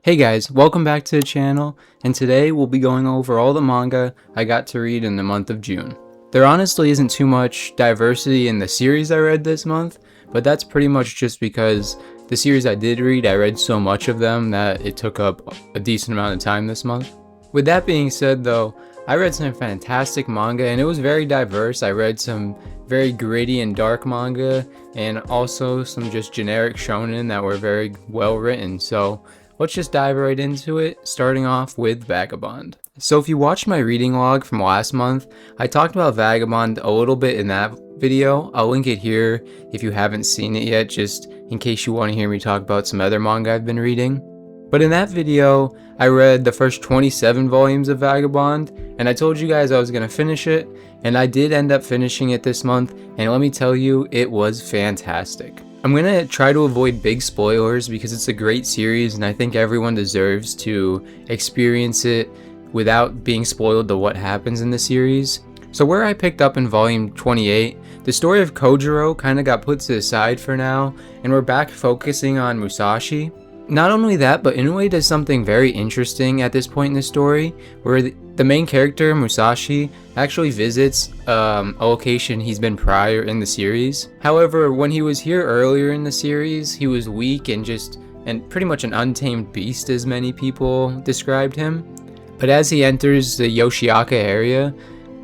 Hey guys, welcome back to the channel, and today we'll be going over all the manga I got to read in the month of June. There honestly isn't too much diversity in the series I read this month, but that's pretty much just because the series I did read, I read so much of them that it took up a decent amount of time this month. With that being said though, I read some fantastic manga and it was very diverse. I read some very gritty and dark manga and also some just generic shonen that were very well written, so let's just dive right into it, starting off with Vagabond. So if you watched my reading log from last month, I talked about Vagabond a little bit in that video. I'll link it here if you haven't seen it yet, just in case you want to hear me talk about some other manga I've been reading. But in that video, I read the first 27 volumes of Vagabond, and I told you guys I was going to finish it, and I did end up finishing it this month, and let me tell you, it was fantastic. I'm going to try to avoid big spoilers because it's a great series and I think everyone deserves to experience it without being spoiled to what happens in the series. So where I picked up in volume 28, the story of Kojiro kind of got put to the side for now, and we're back focusing on Musashi. Not only that, but Inoue does something very interesting at this point in the story, where the main character, Musashi, actually visits a location he's been prior in the series. However, when he was here earlier in the series, he was weak and pretty much an untamed beast, as many people described him. But as he enters the Yoshiaka area,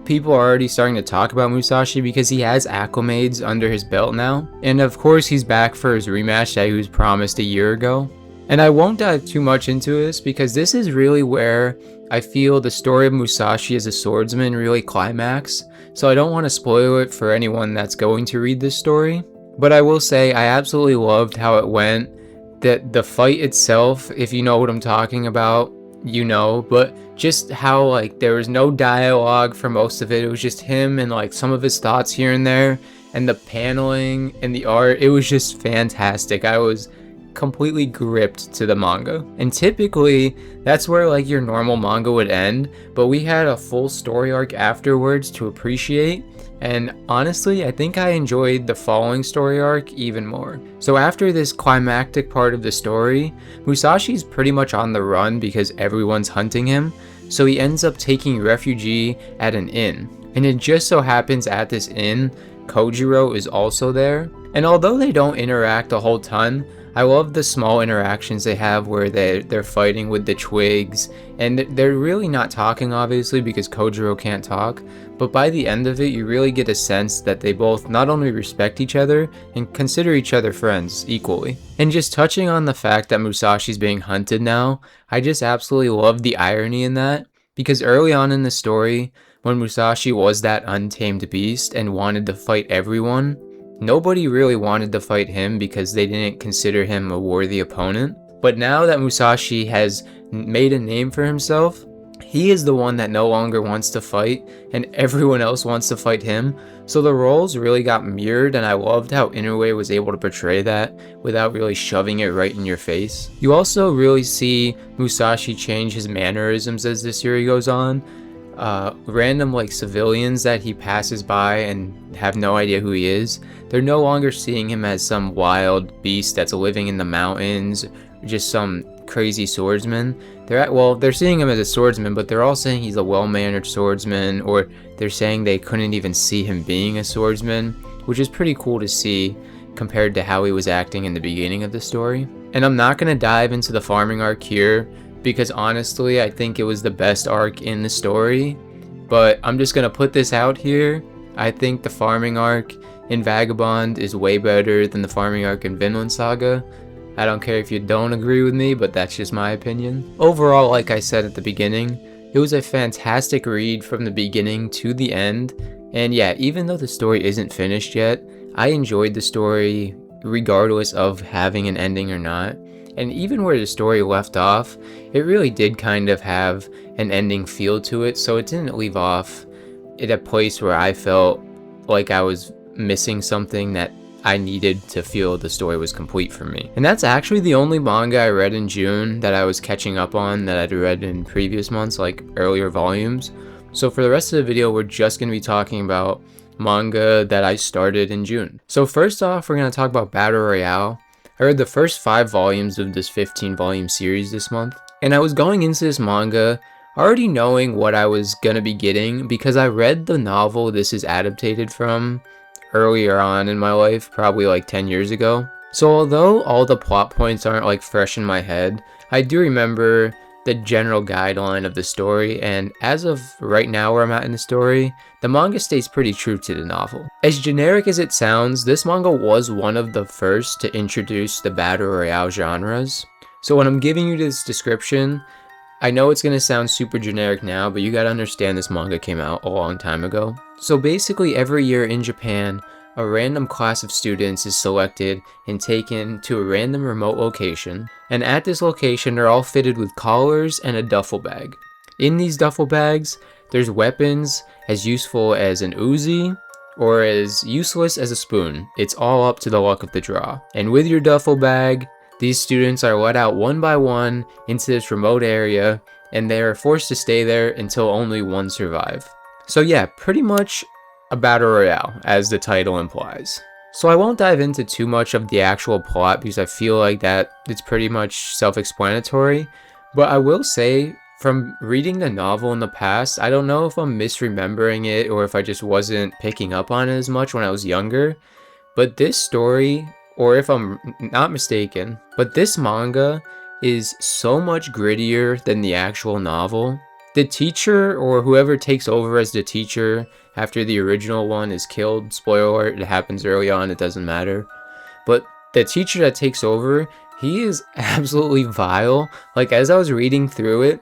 people are already starting to talk about Musashi because he has acclimates under his belt now. And of course, he's back for his rematch that he was promised a year ago. And I won't dive too much into this because this is really where I feel the story of Musashi as a swordsman really climax, so I don't want to spoil it for anyone that's going to read this story. But I will say I absolutely loved how it went. That the fight itself, if you know what I'm talking about, you know, but just how like there was no dialogue for most of it. It was just him and like some of his thoughts here and there, and the paneling and the art, it was just fantastic. I was completely gripped to the manga, and typically that's where like your normal manga would end, but we had a full story arc afterwards to appreciate, and honestly I think I enjoyed the following story arc even more. So after this climactic part of the story, Musashi's pretty much on the run because everyone's hunting him, so he ends up taking refuge at an inn, and it just so happens at this inn Kojiro is also there. And although they don't interact a whole ton, I love the small interactions they have where they're fighting with the twigs, and they're really not talking obviously because Kojiro can't talk, but by the end of it you really get a sense that they both not only respect each other and consider each other friends equally. And just touching on the fact that Musashi's being hunted now, I just absolutely love the irony in that, because early on in the story, when Musashi was that untamed beast and wanted to fight everyone, nobody really wanted to fight him because they didn't consider him a worthy opponent. But now that Musashi has made a name for himself, he is the one that no longer wants to fight, and everyone else wants to fight him. So the roles really got mirrored, and I loved how Inoue was able to portray that without really shoving it right in your face. You also really see Musashi change his mannerisms as the series goes on. Random like civilians that he passes by and have no idea who he is, they're no longer seeing him as some wild beast that's living in the mountains, just some crazy swordsman. They're seeing him as a swordsman, but they're all saying he's a well-mannered swordsman, or they're saying they couldn't even see him being a swordsman, which is pretty cool to see compared to how he was acting in the beginning of the story. And I'm not going to dive into the farming arc here, because honestly I think it was the best arc in the story, but I'm just gonna put this out here. I think the farming arc in Vagabond is way better than the farming arc in Vinland Saga. I don't care if you don't agree with me, but that's just my opinion. Overall, like I said at the beginning, it was a fantastic read from the beginning to the end, and yeah, even though the story isn't finished yet, I enjoyed the story regardless of having an ending or not. And even where the story left off, it really did kind of have an ending feel to it, so it didn't leave off at a place where I felt like I was missing something that I needed to feel the story was complete for me. And that's actually the only manga I read in June that I was catching up on that I'd read in previous months, like earlier volumes. So for the rest of the video, we're just going to be talking about manga that I started in June. So first off, we're going to talk about Battle Royale. I read the first 5 volumes of this 15-volume series this month, and I was going into this manga already knowing what I was gonna be getting because I read the novel this is adapted from earlier on in my life, probably like 10 years ago. So although all the plot points aren't like fresh in my head, I do remember the general guideline of the story, and as of right now where I'm at in the story, the manga stays pretty true to the novel. As generic as it sounds, this manga was one of the first to introduce the battle royale genres. So when I'm giving you this description, I know it's gonna sound super generic now, but you gotta understand this manga came out a long time ago. So basically every year in Japan, a random class of students is selected and taken to a random remote location, and at this location they're all fitted with collars and a duffel bag. In these duffel bags, there's weapons as useful as an Uzi or as useless as a spoon. It's all up to the luck of the draw. And with your duffel bag, these students are let out one by one into this remote area, and they are forced to stay there until only one survive. So yeah, pretty much a battle royale, as the title implies. So I won't dive into too much of the actual plot because I feel like that it's pretty much self-explanatory, but I will say from reading the novel in the past, I don't know if I'm misremembering it or if I just wasn't picking up on it as much when I was younger, but this story, or if I'm not mistaken, but this manga is so much grittier than the actual novel. The teacher, or whoever takes over as the teacher after the original one is killed, spoiler alert, it happens early on, it doesn't matter, but the teacher that takes over, he is absolutely vile. Like, as I was reading through it,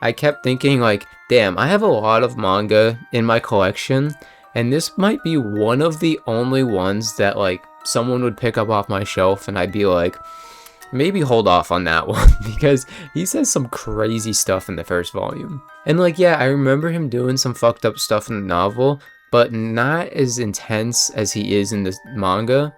I kept thinking like, damn, I have a lot of manga in my collection, and this might be one of the only ones that like someone would pick up off my shelf and I'd be like, maybe hold off on that one, because he says some crazy stuff in the first volume. And like, yeah, I remember him doing some fucked up stuff in the novel, but not as intense as he is in the manga.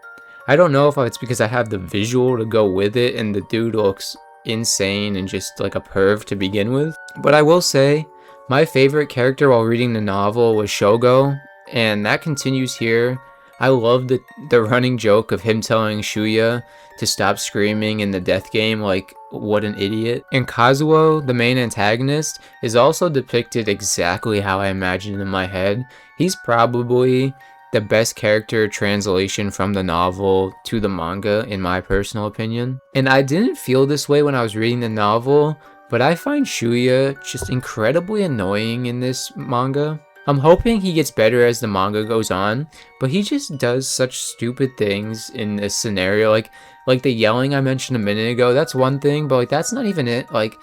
I don't know if it's because I have the visual to go with it and the dude looks insane and just like a perv to begin with. But I will say, my favorite character while reading the novel was Shogo, and that continues here. I love the running joke of him telling Shuya to stop screaming in the death game, like, what an idiot. And Kazuo, the main antagonist, is also depicted exactly how I imagined in my head. He's probably the best character translation from the novel to the manga, in my personal opinion. And I didn't feel this way when I was reading the novel, but I find Shuya just incredibly annoying in this manga. I'm hoping he gets better as the manga goes on, but he just does such stupid things in this scenario. Like the yelling I mentioned a minute ago, that's one thing, but like that's not even it. Like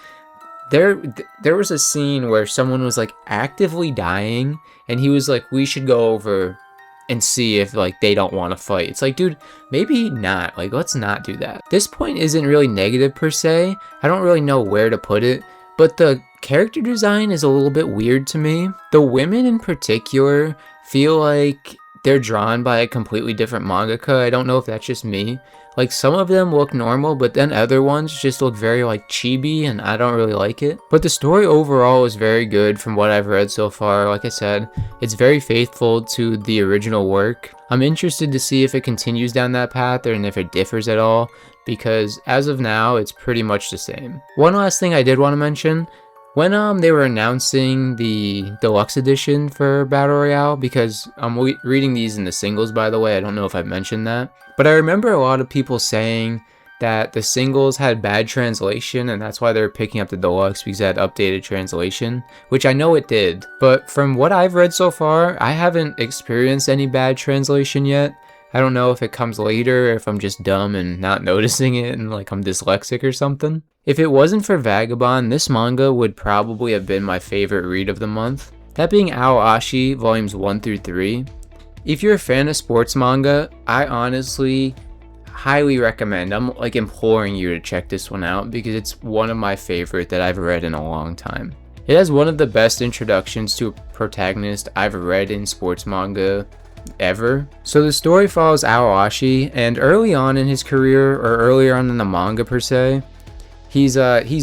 there was a scene where someone was like actively dying, and he was like, we should go over and see if like they don't want to fight. It's like, dude, maybe not. Like, let's not do that. This point isn't really negative per se. I don't really know where to put it, but the character design is a little bit weird to me. The women in particular feel like they're drawn by a completely different mangaka. I don't know if that's just me. Like, some of them look normal, but then other ones just look very like chibi, and I don't really like it. But the story overall is very good from what I've read so far. Like I said, it's very faithful to the original work. I'm interested to see if it continues down that path and if it differs at all, because as of now, it's pretty much the same. One last thing I did want to mention, when they were announcing the deluxe edition for Battle Royale, because I'm reading these in the singles, by the way, I don't know if I've mentioned that, but I remember a lot of people saying that the singles had bad translation, and that's why they were picking up the deluxe, because it had updated translation, which I know it did. But from what I've read so far, I haven't experienced any bad translation yet. I don't know if it comes later, or if I'm just dumb and not noticing it and like I'm dyslexic or something. If it wasn't for Vagabond, this manga would probably have been my favorite read of the month. That being Aoashi volumes 1 through 3. If you're a fan of sports manga, I honestly highly recommend, I'm like imploring you to check this one out, because it's one of my favorite that I've read in a long time. It has one of the best introductions to a protagonist I've read in sports manga ever. So the story follows Aoashi, and early on in his career, or earlier on in the manga per se, he's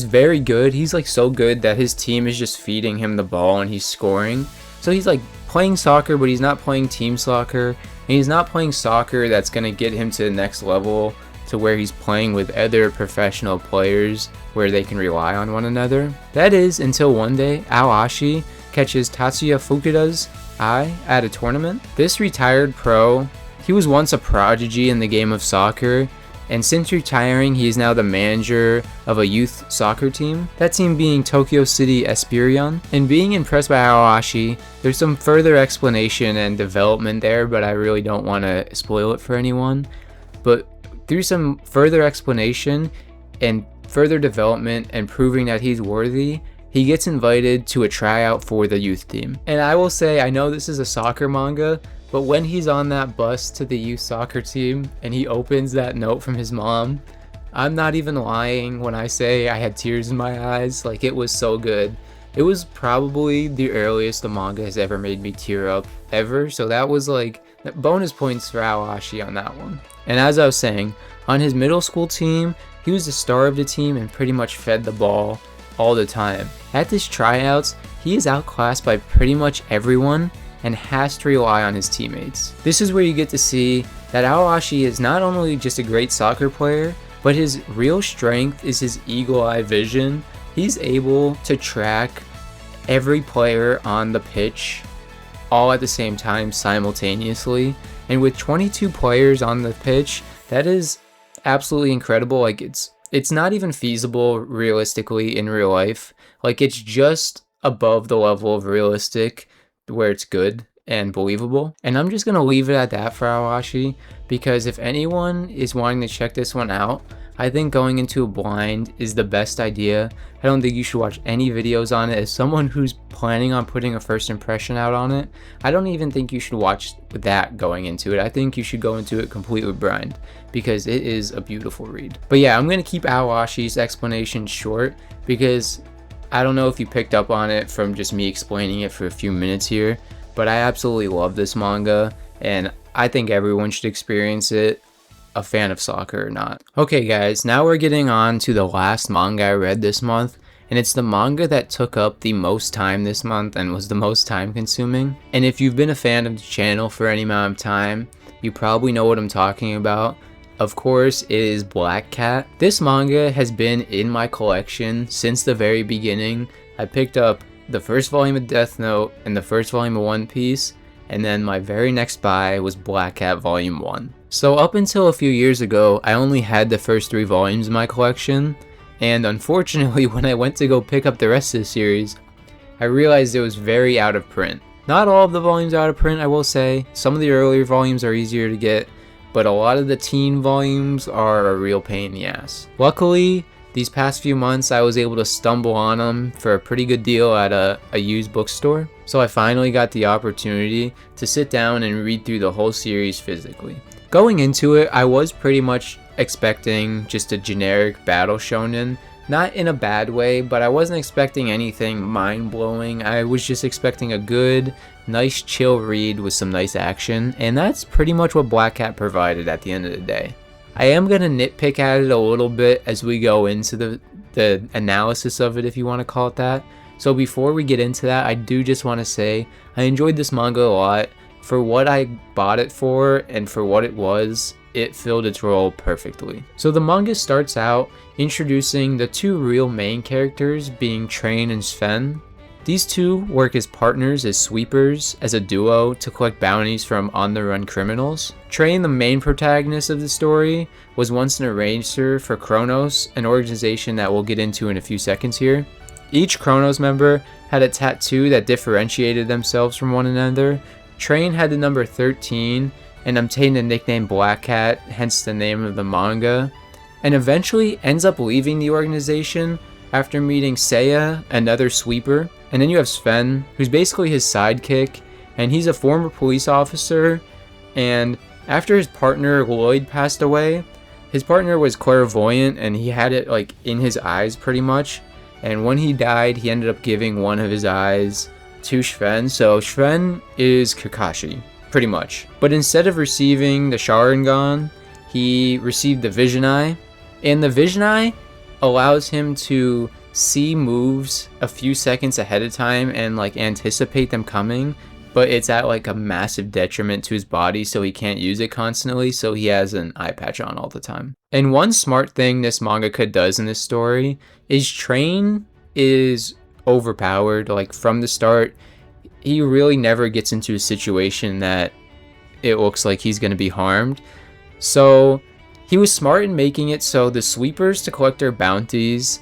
very good. He's like so good that his team is just feeding him the ball and he's scoring. So he's like playing soccer, but he's not playing team soccer, and he's not playing soccer that's gonna get him to the next level to where he's playing with other professional players where they can rely on one another. That is until one day Aoashi catches Tatsuya Fukuda's eye at a tournament. This retired pro, he was once a prodigy in the game of soccer, and since retiring he is now the manager of a youth soccer team, that team being Tokyo City Esperion. And being impressed by Aoashi, there's some further explanation and development there, but I really don't want to spoil it for anyone. But through some further explanation and further development and proving that he's worthy, he gets invited to a tryout for the youth team. And I will say, I know this is a soccer manga, but when he's on that bus to the youth soccer team and he opens that note from his mom, I'm not even lying when I say I had tears in my eyes. Like, it was so good. It was probably the earliest the manga has ever made me tear up ever. So that was like bonus points for Aoashi on that one. And as I was saying, on his middle school team, he was the star of the team and pretty much fed the ball all the time. At this tryouts, he is outclassed by pretty much everyone and has to rely on his teammates. This is where you get to see that Aoashi is not only just a great soccer player, but his real strength is his eagle-eye vision. He's able to track every player on the pitch all at the same time simultaneously. And with 22 players on the pitch, that is absolutely incredible. Like, it's not even feasible realistically in real life. Like, it's just above the level of realistic where it's good and believable. And I'm just gonna leave it at that for Aoashi, because if anyone is wanting to check this one out, I think going into a blind is the best idea. I don't think you should watch any videos on it. As someone who's planning on putting a first impression out on it, I don't even think you should watch that going into it. I think you should go into it completely blind, because it is a beautiful read. But yeah, I'm gonna keep Aoashi's explanation short, because I don't know if you picked up on it from just me explaining it for a few minutes here, but I absolutely love this manga, and I think everyone should experience it, a fan of soccer or not. Okay guys, now we're getting on to the last manga I read this month, and it's the manga that took up the most time this month and was the most time consuming. And if you've been a fan of the channel for any amount of time, you probably know what I'm talking about. Of course, it is Black Cat. This manga has been in my collection since the very beginning. I picked up the first volume of Death Note and the first volume of One Piece, and then my very next buy was Black Cat Volume 1. So up until a few years ago, I only had the first 3 volumes in my collection, and unfortunately when I went to go pick up the rest of the series, I realized it was very out of print. Not all of the volumes are out of print, I will say. Some of the earlier volumes are easier to get, but a lot of the teen volumes are a real pain in the ass. Luckily, these past few months I was able to stumble on them for a pretty good deal at a used bookstore. So I finally got the opportunity to sit down and read through the whole series physically. Going into it, I was pretty much expecting just a generic battle shonen. Not in a bad way, but I wasn't expecting anything mind-blowing. I was just expecting a good, nice chill read with some nice action, and that's pretty much what Black Cat provided at the end of the day. I am going to nitpick at it a little bit as we go into the analysis of it, if you want to call it that. So before we get into that, I do just want to say I enjoyed this manga a lot. For what I bought it for and for what it was, it filled its role perfectly. So the manga starts out introducing the 2 real main characters, being Train and Sven. These 2 work as partners, as sweepers, as a duo to collect bounties from on-the-run criminals. Train, the main protagonist of the story, was once an arranger for Kronos, an organization that we'll get into in a few seconds here. Each Kronos member had a tattoo that differentiated themselves from one another. Train had the number 13 and obtained the nickname Black Cat, hence the name of the manga, and eventually ends up leaving the organization after meeting Seiya, another sweeper. And then you have Sven, who's basically his sidekick, and he's a former police officer, and after his partner Lloyd passed away, his partner was clairvoyant and he had it like in his eyes pretty much, and when he died he ended up giving one of his eyes to Sven. So Sven is Kakashi, pretty much. But instead of receiving the Sharingan, he received the Vision Eye, and the Vision Eye allows him to see moves a few seconds ahead of time and like anticipate them coming, but it's at like a massive detriment to his body, so he can't use it constantly, so he has an eye patch on all the time. And one smart thing this mangaka does in this story is Train is overpowered. Like from the start, he really never gets into a situation that it looks like he's going to be harmed. So he was smart in making it so the sweepers to collect their bounties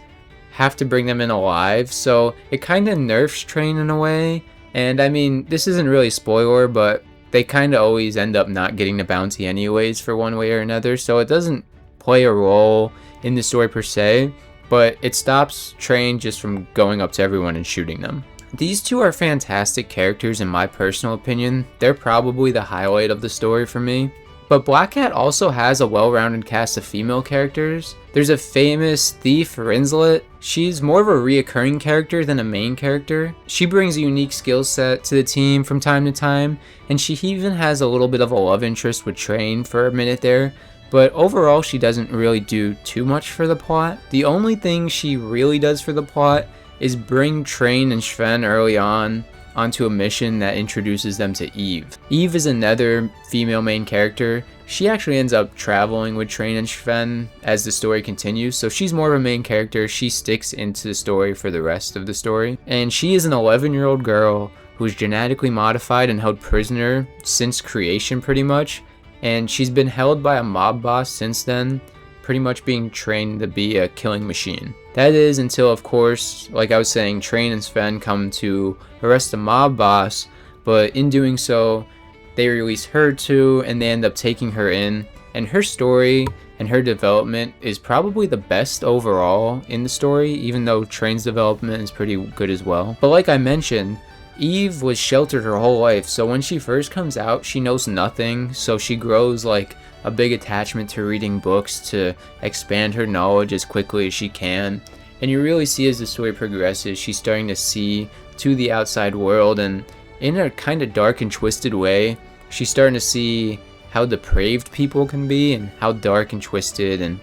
have to bring them in alive, so it kind of nerfs Train in a way. And I mean, this isn't really a spoiler, but they kind of always end up not getting the bounty anyways for one way or another, so it doesn't play a role in the story per se, but it stops Train just from going up to everyone and shooting them. These two are fantastic characters in my personal opinion. They're probably the highlight of the story for me. But Black Cat also has a well-rounded cast of female characters. There's a famous thief, Rinslet. She's more of a reoccurring character than a main character. She brings a unique skill set to the team from time to time, and she even has a little bit of a love interest with Train for a minute there. But overall, she doesn't really do too much for the plot. The only thing she really does for the plot is bring Train and Sven early on onto a mission that introduces them to Eve. Eve is another female main character. She actually ends up traveling with Train and Sven as the story continues, so she's more of a main character. She sticks into the story for the rest of the story. And she is an 11-year-old girl who is genetically modified and held prisoner since creation pretty much. And she's been held by a mob boss since then, pretty much being trained to be a killing machine. That is until, of course, like I was saying, Train and Sven come to arrest the mob boss, but in doing so, they release her too, and they end up taking her in. And her story and her development is probably the best overall in the story, even though Train's development is pretty good as well. But like I mentioned, Eve was sheltered her whole life, so when she first comes out, she knows nothing, so she grows like a big attachment to reading books to expand her knowledge as quickly as she can. And you really see as the story progresses, she's starting to see to the outside world, and in a kind of dark and twisted way, she's starting to see how depraved people can be and how dark and twisted and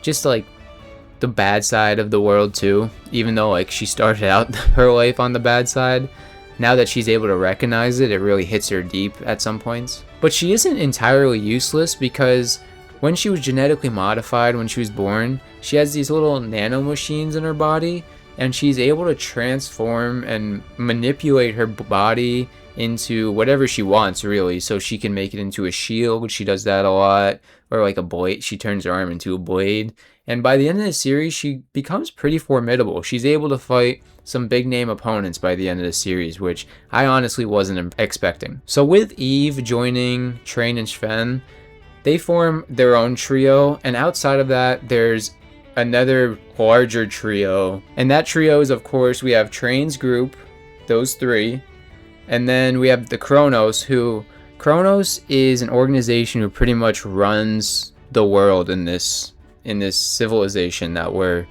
just like the bad side of the world too. Even though like she started out her life on the bad side, now that she's able to recognize it, it really hits her deep at some points. But she isn't entirely useless, because when she was genetically modified when she was born, she has these little nano machines in her body, and she's able to transform and manipulate her body into whatever she wants, really. So she can make it into a shield, she does that a lot, or like a blade, she turns her arm into a blade. And by the end of the series, she becomes pretty formidable. She's able to fight some big name opponents by the end of the series, which I honestly wasn't expecting. So with Eve joining Train and Sven, they form their own trio, and outside of that, there's another larger trio. And that trio is, of course, we have Train's group, those three, and then we have the Kronos, who Kronos is an organization who pretty much runs the world in this civilization that we're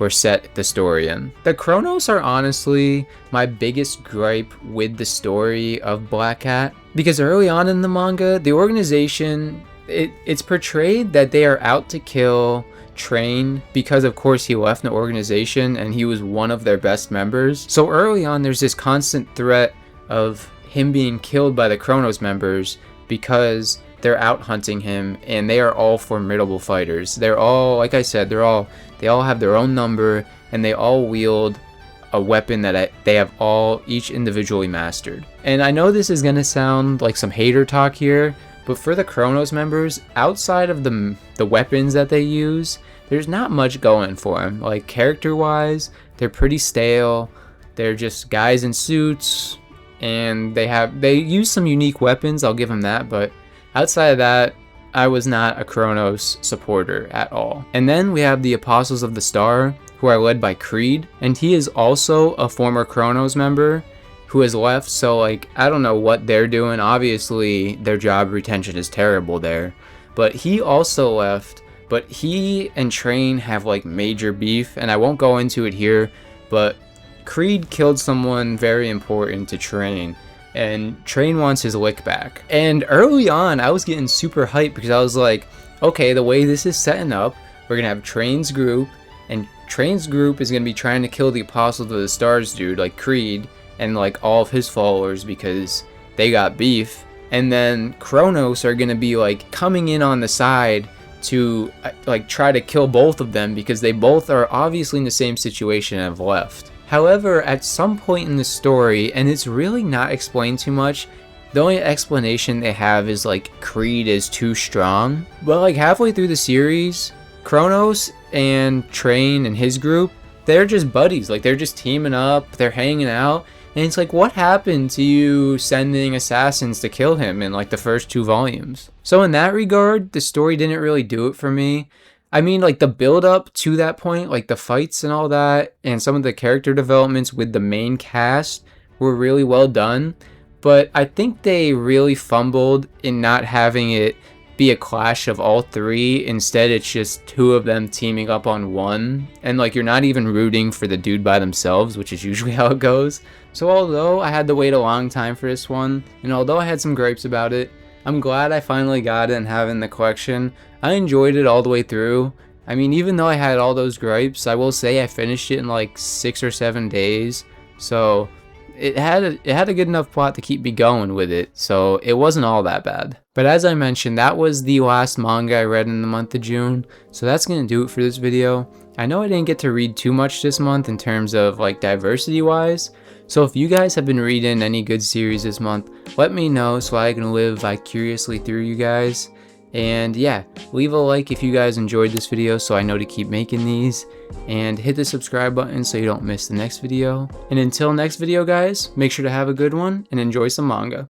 set the story in. The Kronos are honestly my biggest gripe with the story of Black Cat, because early on in the manga, the organization, it's portrayed that they are out to kill Train because of course he left the organization and he was one of their best members. So early on there's this constant threat of him being killed by the Kronos members because they're out hunting him, and they are all formidable fighters. They're all, like I said, they all have their own number, and they all wield a weapon that they have each individually mastered. And I know this is gonna sound like some hater talk here, but for the Kronos members, outside of the weapons that they use, there's not much going for them. Like character-wise, they're pretty stale. They're just guys in suits, and they use some unique weapons. I'll give them that, but outside of that, I was not a Kronos supporter at all. And then we have the Apostles of the Star, who are led by Creed, and he is also a former Kronos member who has left, so like, I don't know what they're doing. Obviously, their job retention is terrible there. But he also left, but he and Train have like major beef, and I won't go into it here, but Creed killed someone very important to Train, and Train wants his lick back. And early on, I was getting super hyped because I was like, okay, the way this is setting up, we're gonna have Train's group, and Train's group is gonna be trying to kill the Apostles of the Stars dude, like Creed, and like all of his followers, because they got beef, and then Kronos are gonna be like coming in on the side to like try to kill both of them because they both are obviously in the same situation and have left. However, at some point in the story, and it's really not explained too much, the only explanation they have is like Creed is too strong. But like halfway through the series, Kronos and Train and his group, they're just buddies. Like they're just teaming up, they're hanging out. And it's like, what happened to you sending assassins to kill him in like the first 2 volumes? So in that regard, the story didn't really do it for me. I mean, like the build up to that point, like the fights and all that, and some of the character developments with the main cast were really well done. But I think they really fumbled in not having it be a clash of all 3. Instead, it's just 2 of them teaming up on one. And like you're not even rooting for the dude by themselves, which is usually how it goes. So although I had to wait a long time for this one, and although I had some gripes about it, I'm glad I finally got it and have it in the collection. I enjoyed it all the way through. I mean, even though I had all those gripes, I will say I finished it in like 6 or 7 days. So it had a good enough plot to keep me going with it, so it wasn't all that bad. But as I mentioned, that was the last manga I read in the month of June, so that's gonna do it for this video. I know I didn't get to read too much this month in terms of like diversity wise, so if you guys have been reading any good series this month, let me know so I can live vicariously through you guys. And yeah, leave a like if you guys enjoyed this video so I know to keep making these, and hit the subscribe button so you don't miss the next video. And until next video guys, make sure to have a good one and enjoy some manga.